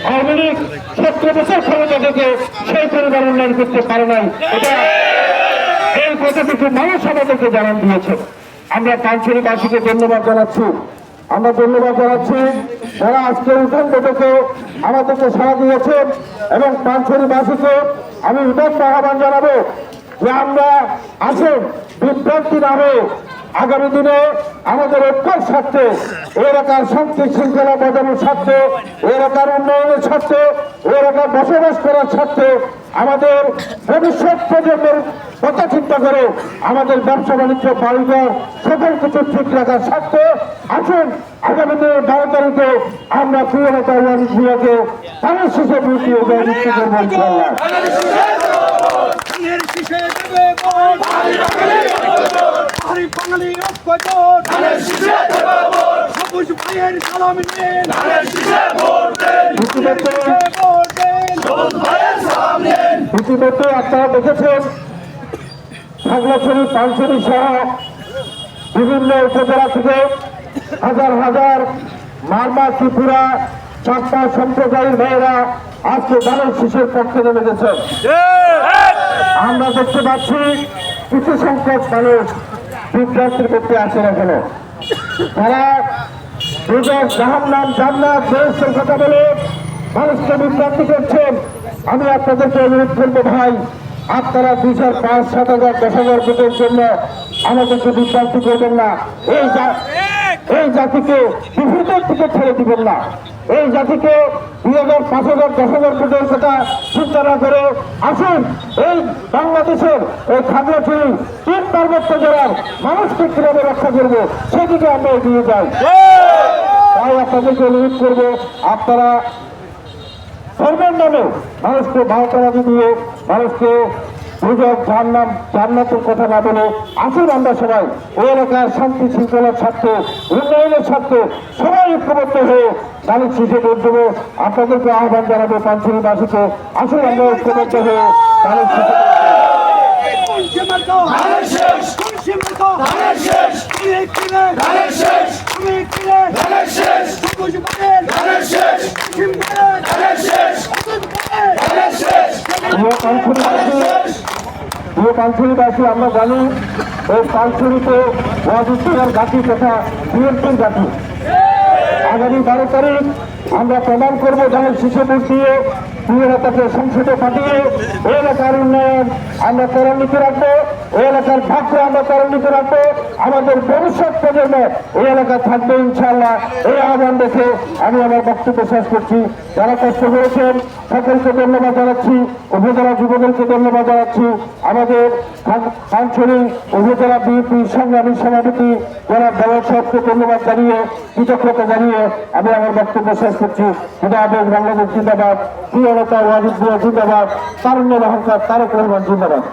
আওয়ামী লীগ 17 বছর ক্ষমতা থেকে সেই পরিবার উন্নয়ন করতে পারে নাই। এটা এই কথাটুকু মানুষ আমাদেরকে জানান দিয়েছে। আমরা পানছড়িবাসীকে ধন্যবাদ জানাচ্ছি। আমরা ধন্যবাদ জানাচ্ছি যারা আজকে উঠান বৈঠকে আমাদেরকে সাড়া দিয়েছেন, এবং পানছড়িবাসীকে আমি উদাত্ত আহ্বান জানাবো যে আমরা আসুন বিভ্রান্তি না হয়ে আগামী দিনে আমাদের ঐক্যের স্বার্থে, এলাকার শান্তি শৃঙ্খলা বজানোর স্বার্থে, এলাকার উন্নয়নের স্বার্থে, এলাকার বসবাস করার স্বার্থে, আমাদের ভবিষ্যৎ প্রজন্মের কথা চিন্তা করে আমাদের ব্যবসা বাণিজ্য বাড়িঘর সকল কিছু ঠিক রাখার স্বার্থে আসুন আগামী দিনে 12 তারিখে আমরা প্রিয়তা জিয়াকে তাদের শেষে বুঝিয়ে মুক্তি করবো ইনশাআল্লাহ। ইতিমধ্যে আপনারা দেখেছেন খাগড়াছড়ি, পানছড়ি সহ বিভিন্ন উপজেলা থেকে হাজার হাজার মারমা, ত্রিপুরা, চাকমা সম্প্রদায়ের মেয়েরা আজকে ধানের শীষের পক্ষে নেমে গেছেন। আমরা দেখতে পাচ্ছি কিছু সংখ্যক মানুষ বিভ্রান্তির মধ্যে আছেন এখনো। তারা জাহান্নাম, জান্নাত, বেহেশতের কথা বলে মানুষকে বিভ্রান্তি করছেন। আমি আপনাদেরকে অনুরোধ করবো ভাই, আপনারা 2,000, 5,000, 7,000, 10,000 ভোটের জন্য আমাদেরকে বিভ্রান্তি করবেন না। এই জাতিকে বিভ্রান্তির দিকে ছেড়ে দিবেন না। এই জাতিকে 2,000, 5,000, 10,000 ভোটের কথা চিন্তা না করে আসুন এই বাংলাদেশের এই খাগড়াছড়ি 3 পার্বত্য জেলার মানুষকে কিভাবে রক্ষা করবো সেদিকে আমরা এগিয়ে যাই। তাই আপনাদেরকে অনুরোধ করবো, আপনারা ধর্মের নামে মানুষকে ভাওতাবাদী দিয়ে মানুষকে গুজব, জান্নাতের কথা না বলে আসুন আমরা সবাই ওই এলাকার শান্তি শৃঙ্খলার স্বার্থে, উন্নয়নের স্বার্থে সবাই ঐক্যবদ্ধ হয়ে ধানের শীষে ভোট দেবো। আপনাদেরকে আহ্বান জানাবো পানছড়িবাসীকে, আসুন আমরা ঐক্যবদ্ধ হয়ে ধানের শীষে পানছড়িবাসী আমরা জানি এই পানছড়িতে ওয়াজিদের ঘাঁটি তথা বিএনপির ঘাঁটি। আগামী 12 তারিখ আমরা প্রমাণ করবো ধানের শীষে ভোট দিয়ে প্রিয়তাকে সংসদে পাঠিয়ে এই এলাকার উন্নয়ন আমরা ত্বরান্বিত রাখবো, এই এলাকার ভাগ্য আমরা ত্বরান্বিত রাখবো, আমাদের ভবিষ্যৎ প্রজন্ম এই এলাকা থাকবে ইনশাআল্লাহ। এই আহ্বান দেখে আমি আমার বক্তব্য শেষ করছি। যারা কষ্ট করেছেন সকলকে ধন্যবাদ জানাচ্ছি, উপজেলা যুবদলকে ধন্যবাদ জানাচ্ছি, আমাদের পানছড়ি উপজেলা বিএনপি সংগ্রামী সভাপতি জনাব দেওয়ার সাহেবকে ধন্যবাদ জানিয়ে, কৃতজ্ঞতা জানিয়ে আমি আমার বক্তব্য শেষ করছি। আবেগ বাংলাদেশ জিন্দাবাদ, প্রিয়তা ওয়াজিদ জিন্দাবাদ, তারুণ্যের অহংকার তারেক রহমান জিন্দাবাদ।